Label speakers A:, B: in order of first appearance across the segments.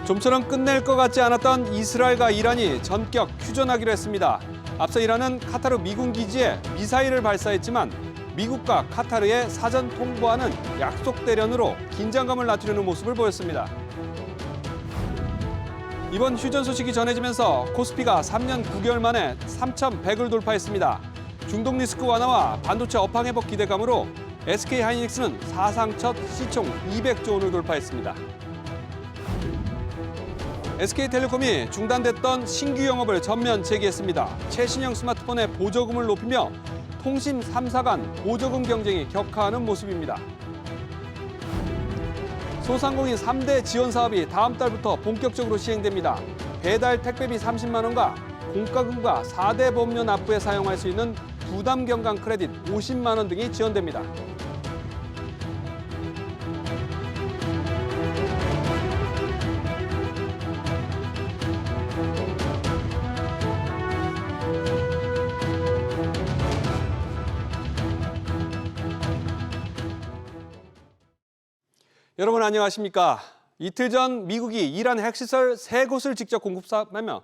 A: 좀처럼 끝낼 것 같지 않았던 이스라엘과 이란이 전격 휴전하기로 했습니다. 앞서 이란은 카타르 미군 기지에 미사일을 발사했지만 미국과 카타르의 사전 통보하는 약속 대련으로 긴장감을 낮추려는 모습을 보였습니다. 이번 휴전 소식이 전해지면서 코스피가 3년 9개월 만에 3,100을 돌파했습니다. 중동 리스크 완화와 반도체 업황 회복 기대감으로 SK하이닉스는 사상 첫 시총 200조 원을 돌파했습니다. SK텔레콤이 중단됐던 신규 영업을 전면 재개했습니다. 최신형 스마트폰의 보조금을 높이며 통신 3사 간 보조금 경쟁이 격화하는 모습입니다. 소상공인 3대 지원 사업이 다음 달부터 본격적으로 시행됩니다. 배달 택배비 30만 원과 공과금과 4대 보험료 납부에 사용할 수 있는 부담 경감 크레딧 50만 원 등이 지원됩니다. 여러분 안녕하십니까? 이틀 전 미국이 이란 핵시설 3곳을 직접 공급하며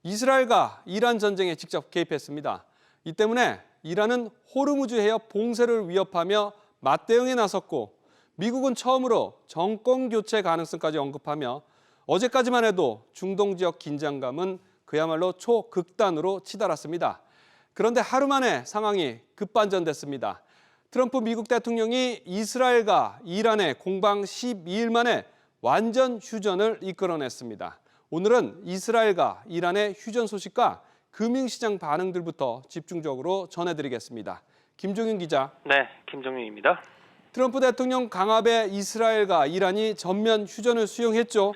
A: 이스라엘과 이란 전쟁에 직접 개입했습니다. 이 때문에 이란은 호르무즈 해협 봉쇄를 위협하며 맞대응에 나섰고 미국은 처음으로 정권 교체 가능성까지 언급하며 어제까지만 해도 중동 지역 긴장감은 그야말로 초극단으로 치달았습니다. 그런데 하루 만에 상황이 급반전됐습니다. 트럼프 미국 대통령이 이스라엘과 이란의 공방 12일 만에 완전 휴전을 이끌어냈습니다. 오늘은 이스라엘과 이란의 휴전 소식과 금융시장 반응들부터 집중적으로 전해드리겠습니다. 김종윤 기자.
B: 네, 김종윤입니다.
A: 트럼프 대통령 강압에 이스라엘과 이란이 전면 휴전을 수용했죠.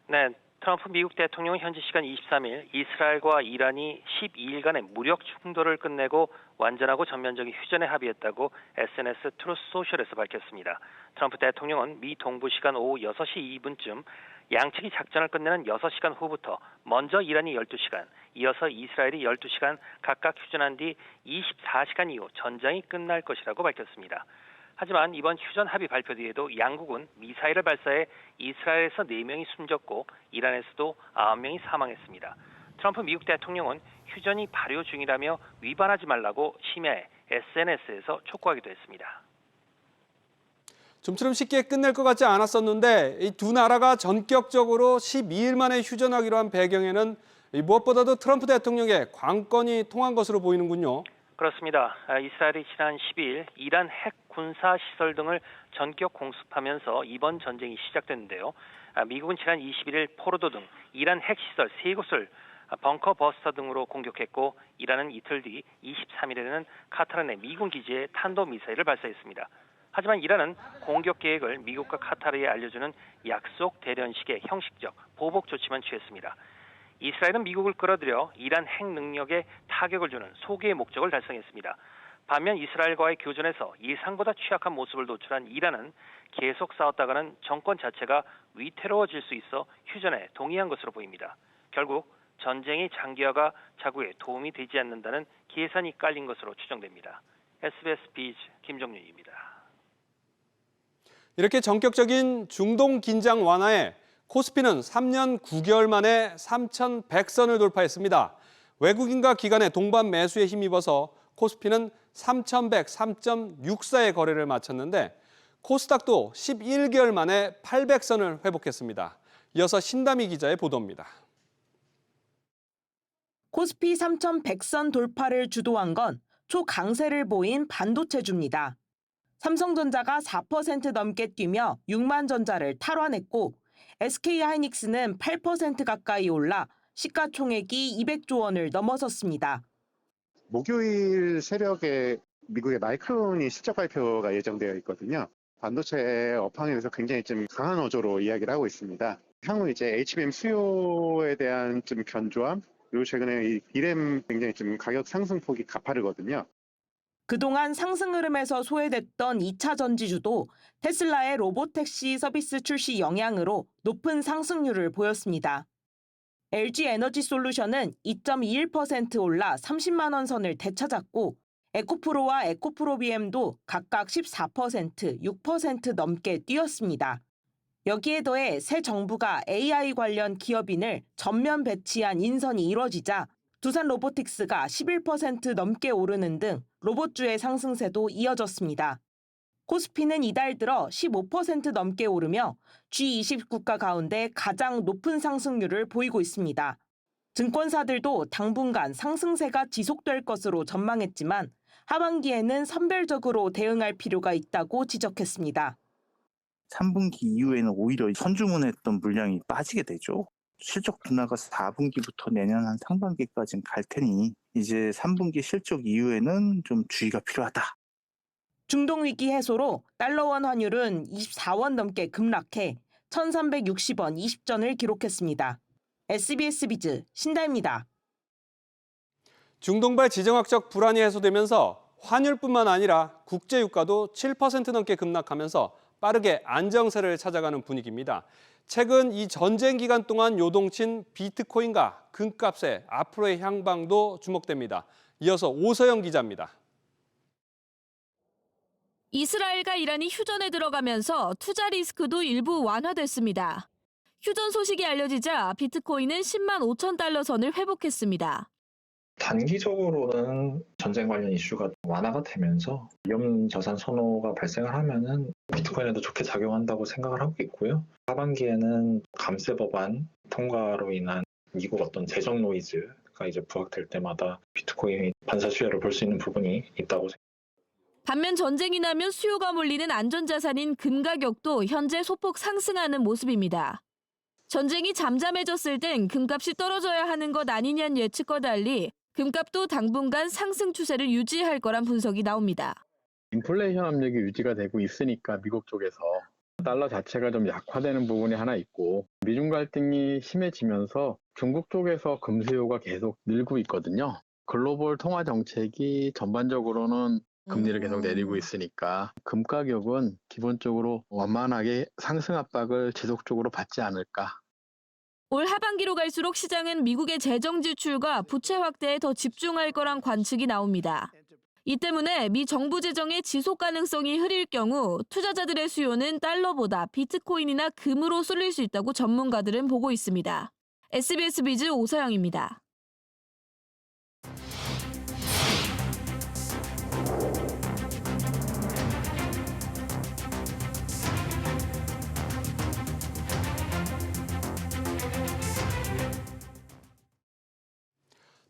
B: 네, 트럼프 미국 대통령은 현지 시간 23일 이스라엘과 이란이 12일간의 무력 충돌을 끝내고 완전하고 전면적인 휴전에 합의했다고 SNS 트루스 소셜에서 밝혔습니다. 트럼프 대통령은 미 동부 시간 오후 6시 2분쯤 양측이 작전을 끝내는 6시간 후부터 먼저 이란이 12시간, 이어서 이스라엘이 12시간 각각 휴전한 뒤 24시간 이후 전장이 끝날 것이라고 밝혔습니다. 하지만 이번 휴전 합의 발표 뒤에도 양국은 미사일을 발사해 이스라엘에서 4명이 숨졌고 이란에서도 9명이 사망했습니다. 트럼프 미국 대통령은 휴전이 발효 중이라며 위반하지 말라고 심야에 SNS에서 촉구하기도 했습니다.
A: 좀처럼 쉽게 끝낼 것 같지 않았었는데 이 두 나라가 전격적으로 12일 만에 휴전하기로 한 배경에는 무엇보다도 트럼프 대통령의 관건이 통한 것으로 보이는군요.
B: 그렇습니다. 이스라엘이 지난 12일 이란 핵 군사 시설 등을 전격 공습하면서 이번 전쟁이 시작됐는데요. 미국은 지난 21일 포로도 등 이란 핵 시설 3곳을 벙커 버스터 등으로 공격했고 이란은 이틀 뒤 23일에는 카타르 내 미군 기지에 탄도미사일을 발사했습니다. 하지만 이란은 공격 계획을 미국과 카타르에 알려주는 약속 대련식의 형식적 보복 조치만 취했습니다. 이스라엘은 미국을 끌어들여 이란 핵 능력에 타격을 주는 소개의 목적을 달성했습니다. 반면 이스라엘과의 교전에서 예상보다 취약한 모습을 노출한 이란은 계속 싸웠다가는 정권 자체가 위태로워질 수 있어 휴전에 동의한 것으로 보입니다. 결국 전쟁의 장기화가 자국에 도움이 되지 않는다는 계산이 깔린 것으로 추정됩니다. SBS 비즈 김정윤입니다.
A: 이렇게 전격적인 중동 긴장 완화에 코스피는 3년 9개월 만에 3,100선을 돌파했습니다. 외국인과 기관의 동반 매수에 힘입어서 코스피는 3,100, 3.64의 거래를 마쳤는데 코스닥도 11개월 만에 800선을 회복했습니다. 이어서 신다미 기자의 보도입니다.
C: 코스피 3,100선 돌파를 주도한 건 초강세를 보인 반도체주입니다. 삼성전자가 4% 넘게 뛰며 6만전자를 탈환했고 SK하이닉스는 8% 가까이 올라 시가총액이 200조 원을 넘어섰습니다.
D: 목요일 새벽에 미국의 마이크론이 실적 발표가 예정되어 있거든요. 반도체 업황에 대해서 굉장히 좀 강한 어조로 이야기를 하고 있습니다. 향후 이제 HBM 수요에 대한 좀 견조함, 그리고 최근에 이 D램 굉장히 좀 가격 상승폭이 가파르거든요.
C: 그동안 상승 흐름에서 소외됐던 2차 전지주도 테슬라의 로보택시 서비스 출시 영향으로 높은 상승률을 보였습니다. LG에너지솔루션은 2.21% 올라 30만 원 선을 되찾았고 에코프로와 에코프로비엠도 각각 14%, 6% 넘게 뛰었습니다. 여기에 더해 새 정부가 AI 관련 기업인을 전면 배치한 인선이 이뤄지자 두산 로보틱스가 11% 넘게 오르는 등 로봇주의 상승세도 이어졌습니다. 코스피는 이달 들어 15% 넘게 오르며 G20 국가 가운데 가장 높은 상승률을 보이고 있습니다. 증권사들도 당분간 상승세가 지속될 것으로 전망했지만 하반기에는 선별적으로 대응할 필요가 있다고 지적했습니다.
E: 3분기 이후에는 오히려 선주문했던 물량이 빠지게 되죠. 실적 둔화가 4분기부터 내년 한 상반기까지는 갈 테니 이제 3분기 실적 이후에는 좀 주의가 필요하다.
C: 중동 위기 해소로 달러원 환율은 24원 넘게 급락해 1,360원 20전을 기록했습니다. SBS 비즈 신다입니다.
A: 중동발 지정학적 불안이 해소되면서 환율뿐만 아니라 국제유가도 7% 넘게 급락하면서 빠르게 안정세를 찾아가는 분위기입니다. 최근 이 전쟁 기간 동안 요동친 비트코인과 금값의 앞으로의 향방도 주목됩니다. 이어서 오서영 기자입니다.
F: 이스라엘과 이란이 휴전에 들어가면서 투자 리스크도 일부 완화됐습니다. 휴전 소식이 알려지자 비트코인은 10만 5천 달러 선을 회복했습니다.
G: 단기적으로는 전쟁 관련 이슈가 완화가 되면서 위험 자산 선호가 발생을 하면은 비트코인에도 좋게 작용한다고 생각을 하고 있고요. 하반기에는 감세 법안 통과로 인한 미국 어떤 재정 노이즈가 이제 부각될 때마다 비트코인이 반사 수혜를 볼 수 있는 부분이 있다고 생각합니다.
F: 반면 전쟁이 나면 수요가 몰리는 안전자산인 금 가격도 현재 소폭 상승하는 모습입니다. 전쟁이 잠잠해졌을 땐 금값이 떨어져야 하는 것 아니냐는 예측과 달리 금값도 당분간 상승 추세를 유지할 거란 분석이 나옵니다.
H: 인플레이션 압력이 유지가 되고 있으니까 미국 쪽에서 달러 자체가 좀 약화되는 부분이 하나 있고 미중 갈등이 심해지면서 중국 쪽에서 금 수요가 계속 늘고 있거든요. 글로벌 통화 정책이 전반적으로는 금리를 계속 내리고 있으니까 금 가격은 기본적으로 완만하게 상승 압박을 지속적으로 받지 않을까.
F: 올 하반기로 갈수록 시장은 미국의 재정 지출과 부채 확대에 더 집중할 거란 관측이 나옵니다. 이 때문에 미 정부 재정의 지속 가능성이 흐릴 경우 투자자들의 수요는 달러보다 비트코인이나 금으로 쏠릴 수 있다고 전문가들은 보고 있습니다. SBS 비즈 오서영입니다.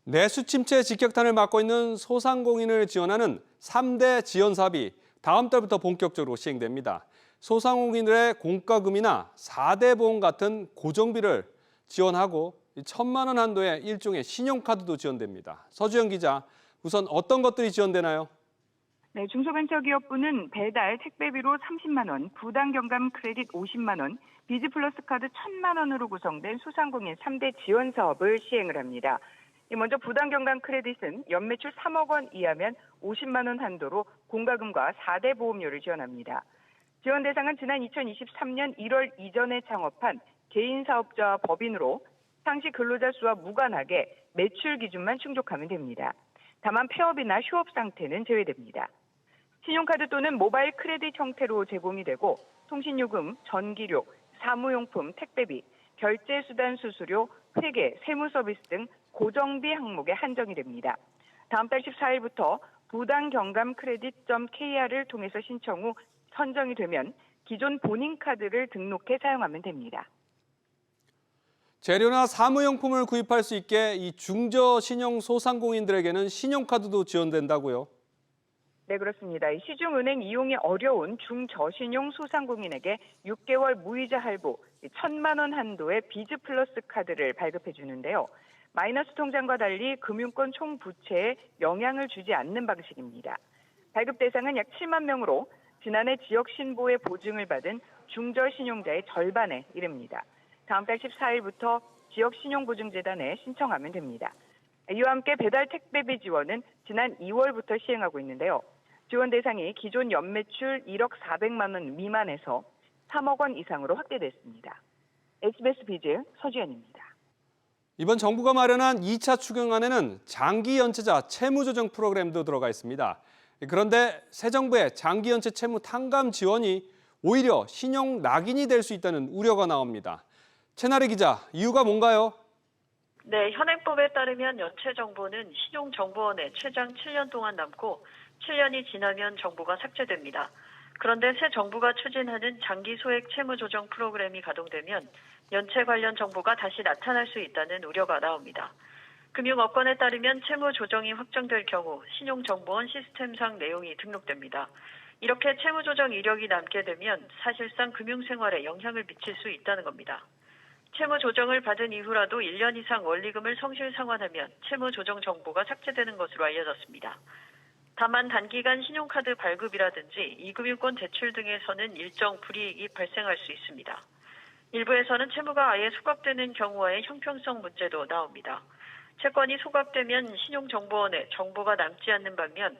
A: 내수 침체 직격탄을 맞고 있는 소상공인을 지원하는 3대 지원 사업이 다음 달부터 본격적으로 시행됩니다. 소상공인들의 공과금이나 4대 보험 같은 고정비를 지원하고 1,000만 원 한도의 일종의 신용카드도 지원됩니다. 서주영 기자, 우선 어떤 것들이 지원되나요?
I: 네, 중소벤처기업부는 배달, 택배비로 30만 원, 부당경감 크레딧 50만 원, 비즈플러스 카드 1,000만 원으로 구성된 소상공인 3대 지원 사업을 시행을 합니다. 먼저 부당경감 크레딧은 연매출 3억 원 이하면 50만 원 한도로 공과금과 4대 보험료를 지원합니다. 지원 대상은 지난 2023년 1월 이전에 창업한 개인사업자와 법인으로 상시 근로자 수와 무관하게 매출 기준만 충족하면 됩니다. 다만 폐업이나 휴업 상태는 제외됩니다. 신용카드 또는 모바일 크레딧 형태로 제공이 되고 통신요금, 전기료, 사무용품, 택배비, 결제수단 수수료, 회계, 세무서비스 등 고정비 항목에 한정이 됩니다. 다음 달 14일부터 부당경감크레딧.kr을 통해서 신청 후 선정이 되면 기존 본인 카드를 등록해 사용하면 됩니다.
A: 재료나 사무용품을 구입할 수 있게 이 중저신용 소상공인들에게는 신용카드도 지원된다고요?
I: 네, 그렇습니다. 시중은행 이용이 어려운 중저신용 소상공인에게 6개월 무이자 할부 1,000만 원 한도의 비즈 플러스 카드를 발급해 주는데요. 마이너스 통장과 달리 금융권 총 부채에 영향을 주지 않는 방식입니다. 발급 대상은 약 7만 명으로 지난해 지역 신보의 보증을 받은 중저신용자의 절반에 이릅니다. 다음 달 14일부터 지역신용보증재단에 신청하면 됩니다. 이와 함께 배달 택배비 지원은 지난 2월부터 시행하고 있는데요. 지원 대상이 기존 연매출 1억 400만 원 미만에서 3억 원 이상으로 확대됐습니다. SBS 비즈 서주연입니다.
A: 이번 정부가 마련한 2차 추경안에는 장기연체자 채무조정 프로그램도 들어가 있습니다. 그런데 새 정부의 장기연체 채무 탕감 지원이 오히려 신용 낙인이 될 수 있다는 우려가 나옵니다. 최나래 기자, 이유가 뭔가요?
J: 네, 현행법에 따르면 연체 정보는 신용정보원에 최장 7년 동안 남고 7년이 지나면 정보가 삭제됩니다. 그런데 새 정부가 추진하는 장기 소액 채무 조정 프로그램이 가동되면 연체 관련 정보가 다시 나타날 수 있다는 우려가 나옵니다. 금융업권에 따르면 채무 조정이 확정될 경우 신용정보원 시스템상 내용이 등록됩니다. 이렇게 채무 조정 이력이 남게 되면 사실상 금융생활에 영향을 미칠 수 있다는 겁니다. 채무 조정을 받은 이후라도 1년 이상 원리금을 성실 상환하면 채무 조정 정보가 삭제되는 것으로 알려졌습니다. 다만 단기간 신용카드 발급이라든지 이금융권 대출 등에서는 일정 불이익이 발생할 수 있습니다. 일부에서는 채무가 아예 소각되는 경우와의 형평성 문제도 나옵니다. 채권이 소각되면 신용정보원에 정보가 남지 않는 반면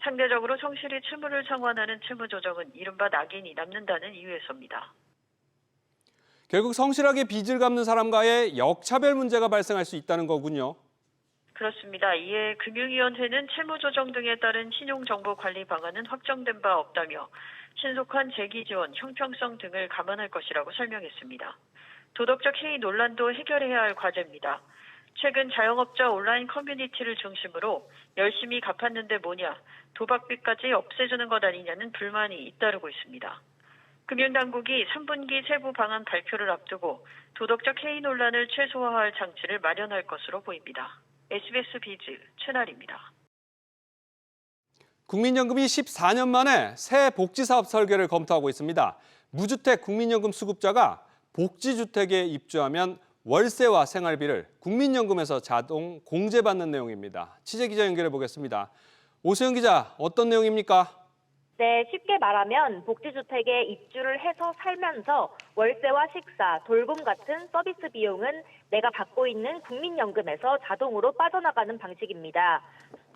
J: 상대적으로 성실히 채무를 상환하는 채무조정은 이른바 낙인이 남는다는 이유에서입니다.
A: 결국 성실하게 빚을 갚는 사람과의 역차별 문제가 발생할 수 있다는 거군요.
J: 그렇습니다. 이에 금융위원회는 채무조정 등에 따른 신용정보관리 방안은 확정된 바 없다며 신속한 재기 지원, 형평성 등을 감안할 것이라고 설명했습니다. 도덕적 해이 논란도 해결해야 할 과제입니다. 최근 자영업자 온라인 커뮤니티를 중심으로 열심히 갚았는데 뭐냐, 도박빚까지 없애주는 것 아니냐는 불만이 잇따르고 있습니다. 금융당국이 3분기 세부 방안 발표를 앞두고 도덕적 해이 논란을 최소화할 장치를 마련할 것으로 보입니다. SBS 비즈 최나리입니다.
A: 국민연금이 14년 만에 새 복지사업 설계를 검토하고 있습니다. 무주택 국민연금 수급자가 복지주택에 입주하면 월세와 생활비를 국민연금에서 자동 공제받는 내용입니다. 취재기자 연결해 보겠습니다. 오수영 기자, 어떤 내용입니까?
K: 네, 쉽게 말하면 복지주택에 입주를 해서 살면서 월세와 식사, 돌봄 같은 서비스 비용은 내가 받고 있는 국민연금에서 자동으로 빠져나가는 방식입니다.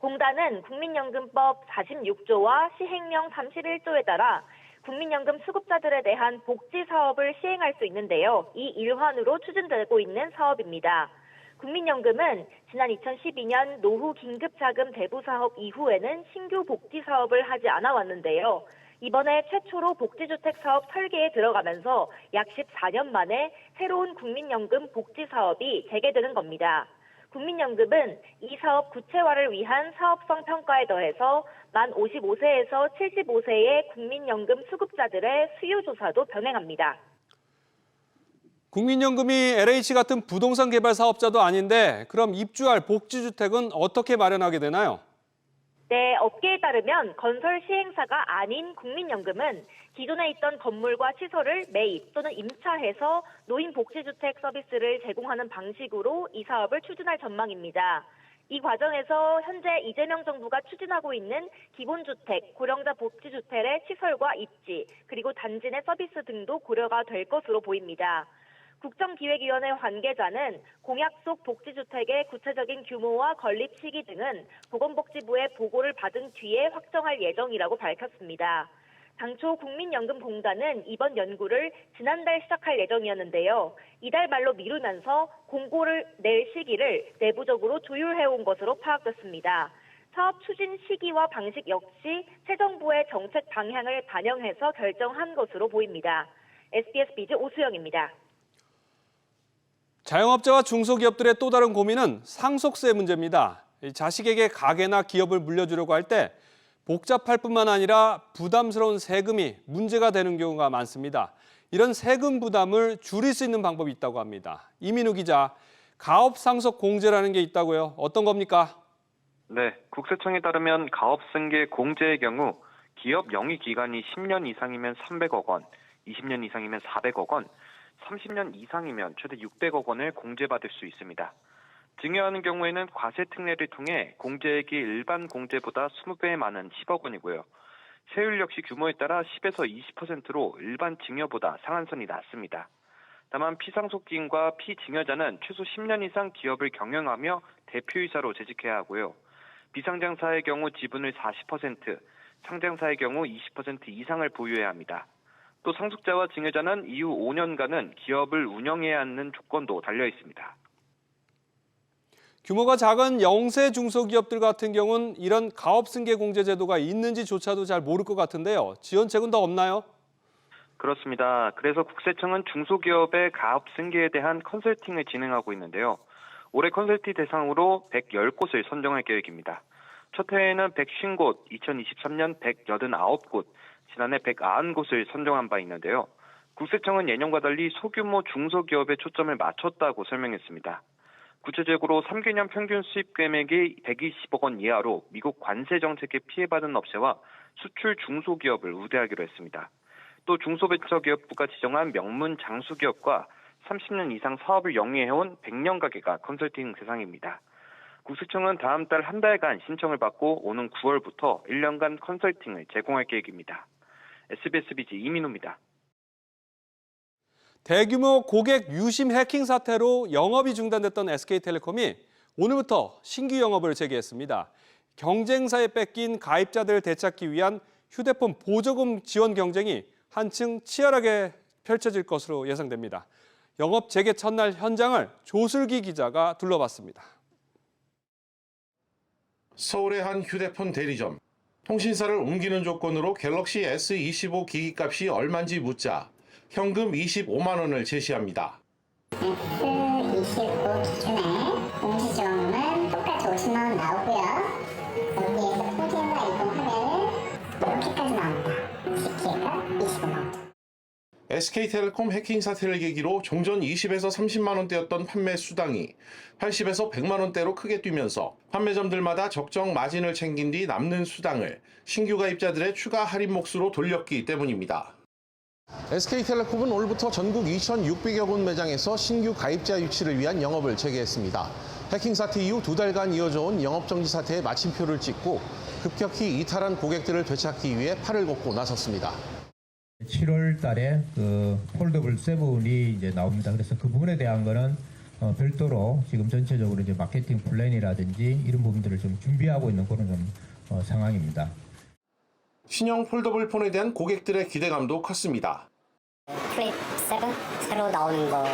K: 공단은 국민연금법 46조와 시행령 31조에 따라 국민연금 수급자들에 대한 복지 사업을 시행할 수 있는데요. 이 일환으로 추진되고 있는 사업입니다. 국민연금은 지난 2012년 노후 긴급자금 대부 사업 이후에는 신규 복지 사업을 하지 않아 왔는데요. 이번에 최초로 복지주택 사업 설계에 들어가면서 약 14년 만에 새로운 국민연금 복지 사업이 재개되는 겁니다. 국민연금은 이 사업 구체화를 위한 사업성 평가에 더해서 만 55세에서 75세의 국민연금 수급자들의 수요조사도 병행합니다.
A: 국민연금이 LH 같은 부동산 개발 사업자도 아닌데 그럼 입주할 복지주택은 어떻게 마련하게 되나요?
K: 네, 업계에 따르면 건설 시행사가 아닌 국민연금은 기존에 있던 건물과 시설을 매입 또는 임차해서 노인 복지주택 서비스를 제공하는 방식으로 이 사업을 추진할 전망입니다. 이 과정에서 현재 이재명 정부가 추진하고 있는 기본주택, 고령자 복지주택의 시설과 입지, 그리고 단지 내 서비스 등도 고려가 될 것으로 보입니다. 국정기획위원회 관계자는 공약 속 복지주택의 구체적인 규모와 건립 시기 등은 보건복지부의 보고를 받은 뒤에 확정할 예정이라고 밝혔습니다. 당초 국민연금공단은 이번 연구를 지난달 시작할 예정이었는데요. 이달 말로 미루면서 공고를 낼 시기를 내부적으로 조율해온 것으로 파악됐습니다. 사업 추진 시기와 방식 역시 새 정부의 정책 방향을 반영해서 결정한 것으로 보입니다. SBS 비즈 오수영입니다.
A: 자영업자와 중소기업들의 또 다른 고민은 상속세 문제입니다. 자식에게 가게나 기업을 물려주려고 할 때 복잡할 뿐만 아니라 부담스러운 세금이 문제가 되는 경우가 많습니다. 이런 세금 부담을 줄일 수 있는 방법이 있다고 합니다. 이민우 기자, 가업상속 공제라는 게 있다고요. 어떤 겁니까?
L: 네, 국세청에 따르면 가업승계 공제의 경우 기업 영위 기간이 10년 이상이면 300억 원, 20년 이상이면 400억 원, 30년 이상이면 최대 600억 원을 공제받을 수 있습니다. 증여하는 경우에는 과세 특례를 통해 공제액이 일반 공제보다 20배 많은 10억 원이고요. 세율 역시 규모에 따라 10에서 20%로 일반 증여보다 상한선이 낮습니다. 다만 피상속기인과 피증여자는 최소 10년 이상 기업을 경영하며 대표이사로 재직해야 하고요. 비상장사의 경우 지분을 40%, 상장사의 경우 20% 이상을 보유해야 합니다. 또 상속자와 증여자는 이후 5년간은 기업을 운영해야 하는 조건도 달려 있습니다.
A: 규모가 작은 영세 중소기업들 같은 경우는 이런 가업승계 공제 제도가 있는지조차도 잘 모를 것 같은데요. 지원책은 더 없나요?
L: 그렇습니다. 그래서 국세청은 중소기업의 가업 승계에 대한 컨설팅을 진행하고 있는데요. 올해 컨설팅 대상으로 110곳을 선정할 계획입니다. 첫 해에는 150곳, 2023년 189곳, 지난해 190곳을 선정한 바 있는데요. 국세청은 예년과 달리 소규모 중소기업에 초점을 맞췄다고 설명했습니다. 구체적으로 3개년 평균 수입 금액이 120억 원 이하로 미국 관세 정책에 피해받은 업체와 수출 중소기업을 우대하기로 했습니다. 또 중소벤처기업부가 지정한 명문 장수기업과 30년 이상 사업을 영위해온 100년 가게가 컨설팅 대상입니다. 국세청은 다음 달 한 달간 신청을 받고 오는 9월부터 1년간 컨설팅을 제공할 계획입니다. SBS BG 이민호입니다.
A: 대규모 고객 유심 해킹 사태로 영업이 중단됐던 SK텔레콤이 오늘부터 신규 영업을 재개했습니다. 경쟁사에 뺏긴 가입자들을 되찾기 위한 휴대폰 보조금 지원 경쟁이 한층 치열하게 펼쳐질 것으로 예상됩니다. 영업 재개 첫날 현장을 조슬기 기자가 둘러봤습니다.
M: 서울의 한 휴대폰 대리점. 통신사를 옮기는 조건으로 갤럭시 S25 기기값이 얼마인지 묻자 현금 25만 원을 제시합니다.
N: S25 기준에 공시지원금은 똑같이 50만 원 나오고요. 여기에서 통신사 이동하면 이렇게까지 나옵니다. 기기가 25만 원.
M: SK텔레콤 해킹 사태를 계기로 종전 20에서 30만 원대였던 판매 수당이 80에서 100만 원대로 크게 뛰면서 판매점들마다 적정 마진을 챙긴 뒤 남는 수당을 신규 가입자들의 추가 할인 몫으로 돌렸기 때문입니다.
O: SK텔레콤은 오늘부터 전국 2,600여 곳 매장에서 신규 가입자 유치를 위한 영업을 재개했습니다. 해킹 사태 이후 2달간 이어져온 영업정지 사태에 마침표를 찍고 급격히 이탈한 고객들을 되찾기 위해 팔을 걷고 나섰습니다.
P: 7월 달에 그 폴더블 7이 이제 나옵니다. 그래서 그 부분에 대한 거는 별도로 지금 전체적으로 이제 마케팅 플랜이라든지 이런 부분들을 좀 준비하고 있는 그런 상황입니다.
M: 신형 폴더블 폰에 대한 고객들의 기대감도 컸습니다.
N: 플립 7 새로 나오는 거를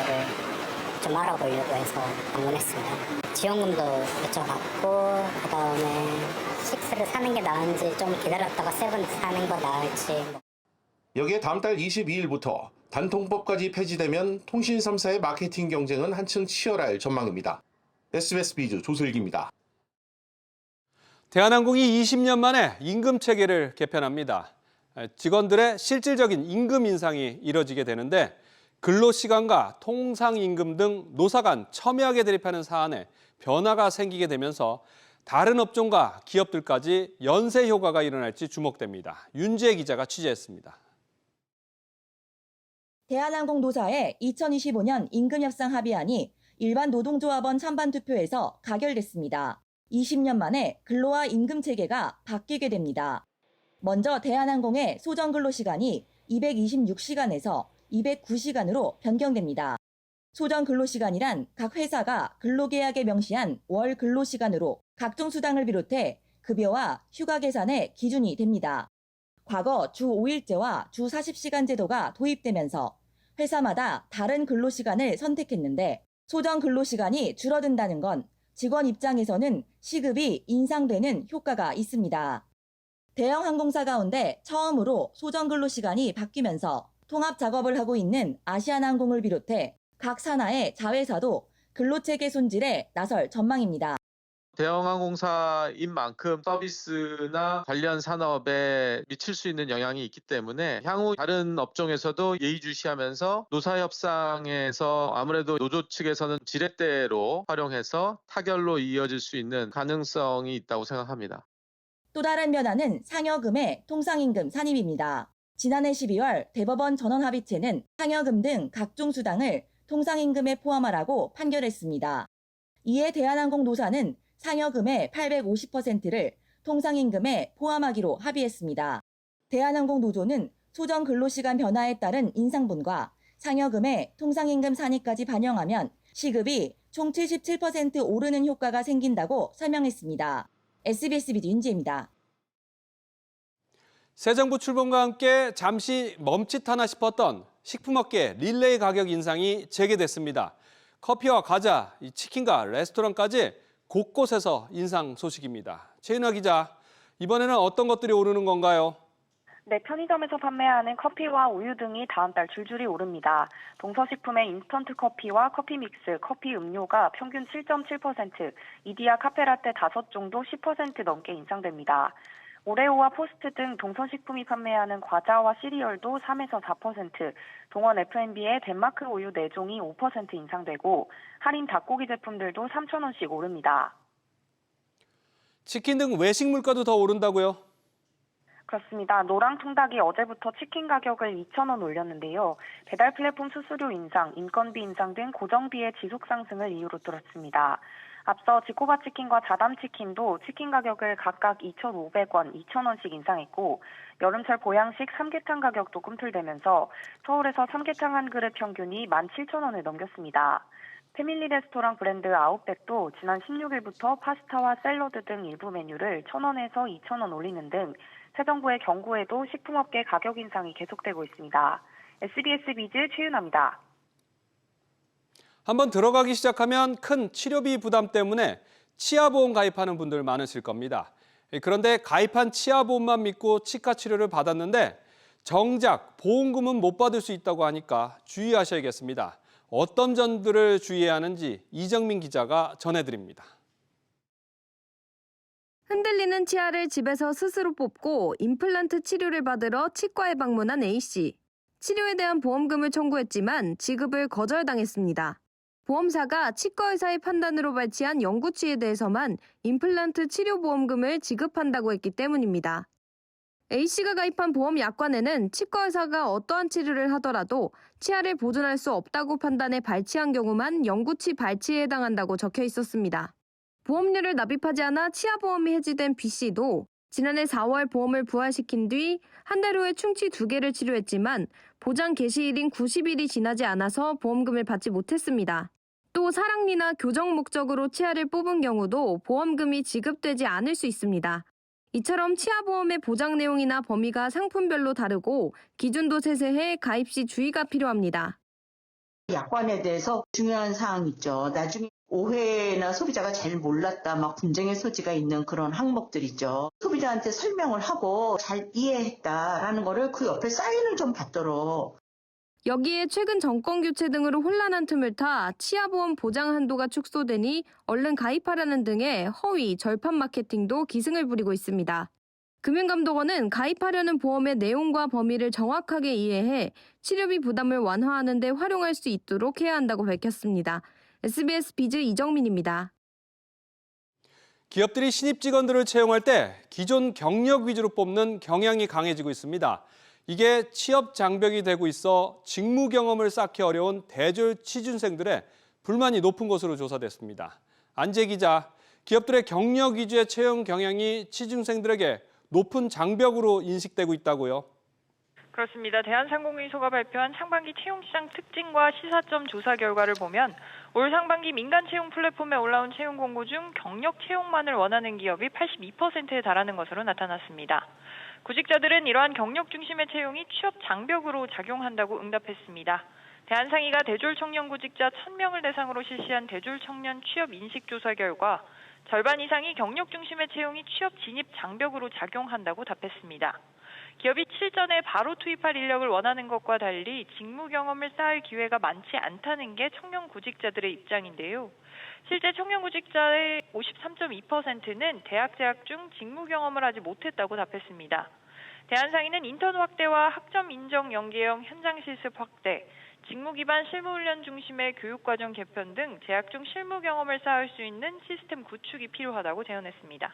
N: 좀 알아보려고 해서 방문했습니다. 지원금도 여쭤봤고 그다음에 6를 사는 게 나은지 좀 기다렸다가 7 사는 거 나을지.
M: 여기에 다음 달 22일부터 단통법까지 폐지되면 통신 3사의 마케팅 경쟁은 한층 치열할 전망입니다. SBS 비즈 조슬기입니다.
A: 대한항공이 20년 만에 임금 체계를 개편합니다. 직원들의 실질적인 임금 인상이 이뤄지게 되는데 근로시간과 통상임금 등 노사 간 첨예하게 대립하는 사안에 변화가 생기게 되면서 다른 업종과 기업들까지 연쇄 효과가 일어날지 주목됩니다. 윤지혜 기자가 취재했습니다.
Q: 대한항공 노사의 2025년 임금협상 합의안이 일반 노동조합원 찬반 투표에서 가결됐습니다. 20년 만에 근로와 임금 체계가 바뀌게 됩니다. 먼저 대한항공의 소정 근로시간이 226시간에서 209시간으로 변경됩니다. 소정 근로시간이란 각 회사가 근로계약에 명시한 월 근로시간으로 각종 수당을 비롯해 급여와 휴가 계산의 기준이 됩니다. 과거 주 5일제와 주 40시간 제도가 도입되면서 회사마다 다른 근로시간을 선택했는데 소정 근로시간이 줄어든다는 건 직원 입장에서는 시급이 인상되는 효과가 있습니다. 대형 항공사 가운데 처음으로 소정 근로시간이 바뀌면서 통합 작업을 하고 있는 아시아나항공을 비롯해 각 산하의 자회사도 근로체계 손질에 나설 전망입니다.
R: 대형항공사인 만큼 서비스나 관련 산업에 미칠 수 있는 영향이 있기 때문에 향후 다른 업종에서도 예의주시하면서 노사협상에서 아무래도 노조 측에서는 지렛대로 활용해서 타결로 이어질 수 있는 가능성이 있다고 생각합니다.
Q: 또 다른 변화는 상여금의 통상임금 산입입니다. 지난해 12월 대법원 전원합의체는 상여금 등 각종 수당을 통상임금에 포함하라고 판결했습니다. 이에 대한항공 노사는 상여금의 850%를 통상임금에 포함하기로 합의했습니다. 대한항공 노조는 소정 근로시간 변화에 따른 인상분과 상여금의 통상임금 산입까지 반영하면 시급이 총 77% 오르는 효과가 생긴다고 설명했습니다. SBS BD 윤지혜입니다.
A: 새 정부 출범과 함께 잠시 멈칫하나 싶었던 식품업계 릴레이 가격 인상이 재개됐습니다. 커피와 과자, 치킨과 레스토랑까지 곳곳에서 인상 소식입니다. 최인화 기자, 이번에는 어떤 것들이 오르는 건가요?
S: 네, 편의점에서 판매하는 커피와 우유 등이 다음 달 줄줄이 오릅니다. 동서식품의 인스턴트 커피와 커피 믹스, 커피 음료가 평균 7.7%, 이디야 카페라떼 5종도 10% 넘게 인상됩니다. 오레오와 포스트 등 동서식품이 판매하는 과자와 시리얼도 3에서 4%, 동원 F&B의 덴마크 우유 4종이 5% 인상되고 할인 닭고기 제품들도 3,000원씩 오릅니다.
A: 치킨 등 외식 물가도 더 오른다고요?
S: 그렇습니다. 노랑통닭이 어제부터 치킨 가격을 2,000원 올렸는데요. 배달 플랫폼 수수료 인상, 인건비 인상 등 고정비의 지속 상승을 이유로 들었습니다. 앞서 지코바 치킨과 자담 치킨도 치킨 가격을 각각 2,500원, 2,000원씩 인상했고 여름철 보양식 삼계탕 가격도 꿈틀대면서 서울에서 삼계탕 한 그릇 평균이 17,000원을 넘겼습니다. 패밀리 레스토랑 브랜드 아웃백도 지난 16일부터 파스타와 샐러드 등 일부 메뉴를 1,000원에서 2,000원 올리는 등 새 정부의 경고에도 식품업계 가격 인상이 계속되고 있습니다. SBS 비즈 최윤아입니다.
A: 한번 들어가기 시작하면 큰 치료비 부담 때문에 치아보험 가입하는 분들 많으실 겁니다. 그런데 가입한 치아보험만 믿고 치과 치료를 받았는데 정작 보험금은 못 받을 수 있다고 하니까 주의하셔야겠습니다. 어떤 점들을 주의해야 하는지 이정민 기자가 전해드립니다.
F: 흔들리는 치아를 집에서 스스로 뽑고 임플란트 치료를 받으러 치과에 방문한 A씨. 치료에 대한 보험금을 청구했지만 지급을 거절당했습니다. 보험사가 치과의사의 판단으로 발치한 영구치에 대해서만 임플란트 치료보험금을 지급한다고 했기 때문입니다. A씨가 가입한 보험 약관에는 치과의사가 어떠한 치료를 하더라도 치아를 보존할 수 없다고 판단해 발치한 경우만 영구치 발치에 해당한다고 적혀 있었습니다. 보험료를 납입하지 않아 치아보험이 해지된 B씨도 지난해 4월 보험을 부활시킨 뒤 한 달 후에 충치 2개를 치료했지만 보장 개시일인 90일이 지나지 않아서 보험금을 받지 못했습니다. 또 사랑니나 교정 목적으로 치아를 뽑은 경우도 보험금이 지급되지 않을 수 있습니다. 이처럼 치아보험의 보장 내용이나 범위가 상품별로 다르고 기준도 세세해 가입 시 주의가 필요합니다.
T: 약관에 대해서 중요한 사항 있죠. 나중에 오해나 소비자가 잘 몰랐다, 막 분쟁의 소지가 있는 그런 항목들 있죠. 소비자한테 설명을 하고 잘 이해했다라는 거를 그 옆에 사인을 좀 받도록.
F: 여기에 최근 정권 교체 등으로 혼란한 틈을 타 치아보험 보장 한도가 축소되니 얼른 가입하라는 등의 허위, 절판 마케팅도 기승을 부리고 있습니다. 금융감독원은 가입하려는 보험의 내용과 범위를 정확하게 이해해 치료비 부담을 완화하는 데 활용할 수 있도록 해야 한다고 밝혔습니다. SBS 비즈 이정민입니다.
A: 기업들이 신입 직원들을 채용할 때 기존 경력 위주로 뽑는 경향이 강해지고 있습니다. 이게 취업 장벽이 되고 있어 직무 경험을 쌓기 어려운 대졸 취준생들의 불만이 높은 것으로 조사됐습니다. 안재 기자, 기업들의 경력 위주의 채용 경향이 취준생들에게 높은 장벽으로 인식되고 있다고요?
U: 그렇습니다. 대한상공회의소가 발표한 상반기 채용시장 특징과 시사점 조사 결과를 보면 올 상반기 민간 채용 플랫폼에 올라온 채용 공고 중 경력 채용만을 원하는 기업이 82%에 달하는 것으로 나타났습니다. 구직자들은 이러한 경력 중심의 채용이 취업 장벽으로 작용한다고 응답했습니다. 대한상의가 대졸 청년 구직자 1,000명을 대상으로 실시한 대졸 청년 취업 인식 조사 결과 절반 이상이 경력 중심의 채용이 취업 진입 장벽으로 작용한다고 답했습니다. 기업이 실전에 바로 투입할 인력을 원하는 것과 달리 직무 경험을 쌓을 기회가 많지 않다는 게 청년 구직자들의 입장인데요. 실제 청년 구직자의 53.2%는 대학 재학 중 직무 경험을 하지 못했다고 답했습니다. 대한상의는 인턴 확대와 학점 인정 연계형 현장 실습 확대, 직무 기반 실무 훈련 중심의 교육과정 개편 등 재학 중 실무 경험을 쌓을 수 있는 시스템 구축이 필요하다고 제언했습니다.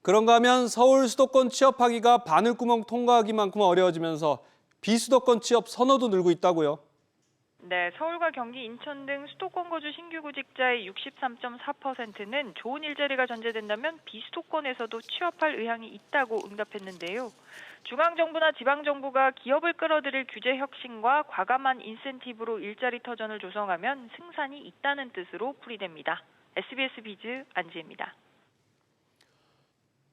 A: 그런가 하면 서울 수도권 취업하기가 바늘구멍 통과하기만큼 어려워지면서 비수도권 취업 선호도 늘고 있다고요?
U: 네, 서울과 경기, 인천 등 수도권 거주 신규 구직자의 63.4%는 좋은 일자리가 전제된다면 비수도권에서도 취업할 의향이 있다고 응답했는데요. 중앙정부나 지방정부가 기업을 끌어들일 규제 혁신과 과감한 인센티브로 일자리 터전을 조성하면 승산이 있다는 뜻으로 풀이됩니다. SBS 비즈 안지혜입니다.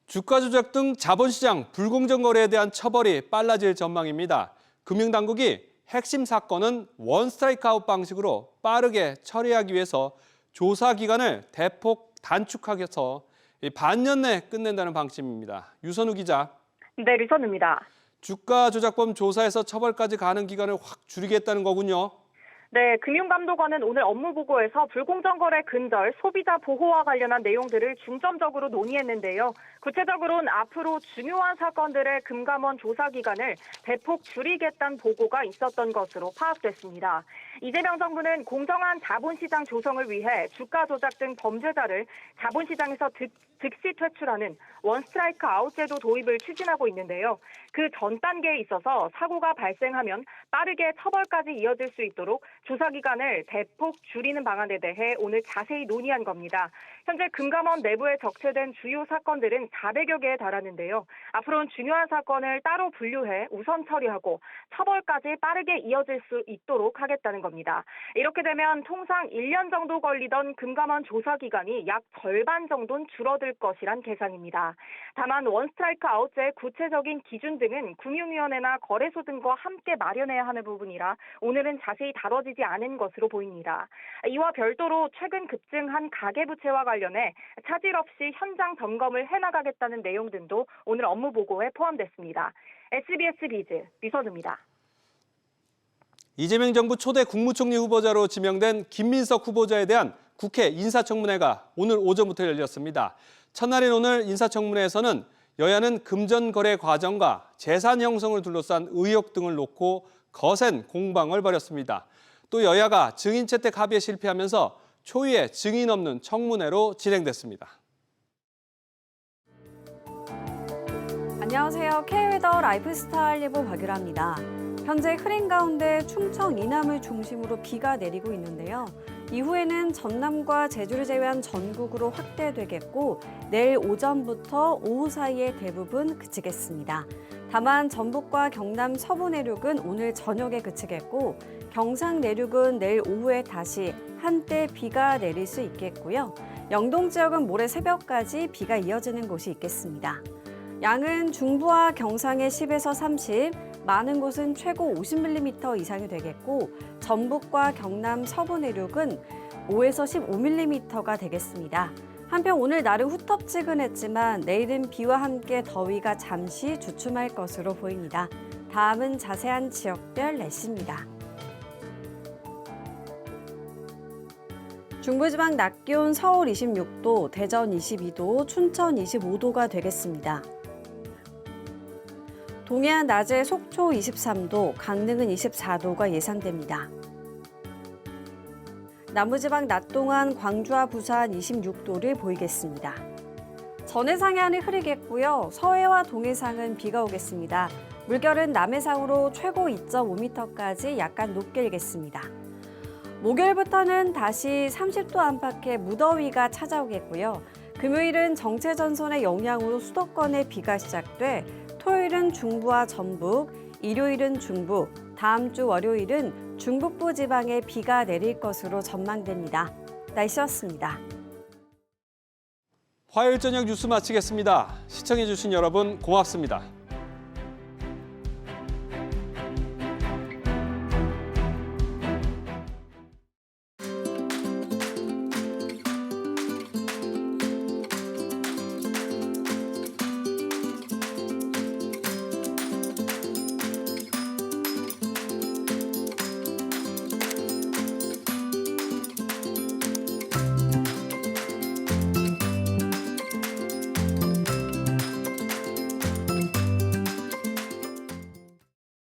A: 주가 조작 등 자본시장 불공정 거래에 대한 처벌이 빨라질 전망입니다. 금융당국이 핵심 사건은 원스트라이크 아웃 방식으로 빠르게 처리하기 위해서 조사 기간을 대폭 단축하여서 반년 내에 끝낸다는 방침입니다. 유선우 기자.
B: 네, 류선우입니다.
A: 주가 조작범 조사에서 처벌까지 가는 기간을 확 줄이겠다는 거군요.
B: 네, 금융감독원은 오늘 업무보고에서 불공정거래 근절, 소비자 보호와 관련한 내용들을 중점적으로 논의했는데요. 구체적으로는 앞으로 중요한 사건들의 금감원 조사 기간을 대폭 줄이겠다는 보고가 있었던 것으로 파악됐습니다. 이재명 정부는 공정한 자본시장 조성을 위해 주가 조작 등 범죄자를 자본시장에서 즉시 퇴출하는 원스트라이크 아웃 제도 도입을 추진하고 있는데요. 그 전 단계에 있어서 사고가 발생하면 빠르게 처벌까지 이어질 수 있도록 조사 기간을 대폭 줄이는 방안에 대해 오늘 자세히 논의한 겁니다. 현재 금감원 내부에 적체된 주요 사건들은 400여 개에 달하는데요. 앞으로는 중요한 사건을 따로 분류해 우선 처리하고 처벌까지 빠르게 이어질 수 있도록 하겠다는 겁니다. 이렇게 되면 통상 1년 정도 걸리던 금감원 조사 기간이 약 절반 정도는 줄어들 것이란 계산입니다. 다만 원스트라이크 아웃제의 구체적인 기준 등은 금융위원회나 거래소 등과 함께 마련해야 하는 부분이라 오늘은 자세히 다뤄지지 않은 것으로 보입니다. 이와 별도로 최근 급증한 가계부채와 관련해 차질 없이 현장 점검을 해나가겠다는 내용 등도 오늘 업무보고에 포함됐습니다. SBS 비즈 류선우입니다.
A: 이재명 정부 초대 국무총리 후보자로 지명된 김민석 후보자에 대한 국회 인사청문회가 오늘 오전부터 열렸습니다. 첫날인 오늘 인사청문회에서는 여야는 금전거래 과정과 재산 형성을 둘러싼 의혹 등을 놓고 거센 공방을 벌였습니다. 또 여야가 증인 채택 합의에 실패하면서 초유의 증인 없는 청문회로 진행됐습니다.
V: 안녕하세요. K웨더 라이프스타일 예보 박유라입니다. 현재 흐린 가운데 충청 이남을 중심으로 비가 내리고 있는데요. 이후에는 전남과 제주를 제외한 전국으로 확대되겠고 내일 오전부터 오후 사이에 대부분 그치겠습니다. 다만 전북과 경남 서부 내륙은 오늘 저녁에 그치겠고 경상 내륙은 내일 오후에 다시 한때 비가 내릴 수 있겠고요. 영동 지역은 모레 새벽까지 비가 이어지는 곳이 있겠습니다. 양은 중부와 경상에 10에서 30, 많은 곳은 최고 50mm 이상이 되겠고 전북과 경남 서부 내륙은 5에서 15mm가 되겠습니다. 한편 오늘 날은 후텁지근했지만 내일은 비와 함께 더위가 잠시 주춤할 것으로 보입니다. 다음은 자세한 지역별 날씨입니다. 중부지방 낮 기온 서울 26도, 대전 22도, 춘천 25도가 되겠습니다. 동해안 낮에 속초 23도, 강릉은 24도가 예상됩니다. 남부지방 낮 동안 광주와 부산 26도를 보이겠습니다. 전해상의 하늘 흐리겠고요. 서해와 동해상은 비가 오겠습니다. 물결은 남해상으로 최고 2.5m까지 약간 높게 일겠습니다. 목요일부터는 다시 30도 안팎의 무더위가 찾아오겠고요. 금요일은 정체전선의 영향으로 수도권에 비가 시작돼 토요일은 중부와 전북, 일요일은 중부, 다음 주 월요일은 중북부 지방에 비가 내릴 것으로 전망됩니다. 날씨였습니다.
A: 화요일 저녁 뉴스 마치겠습니다. 시청해주신 여러분 고맙습니다.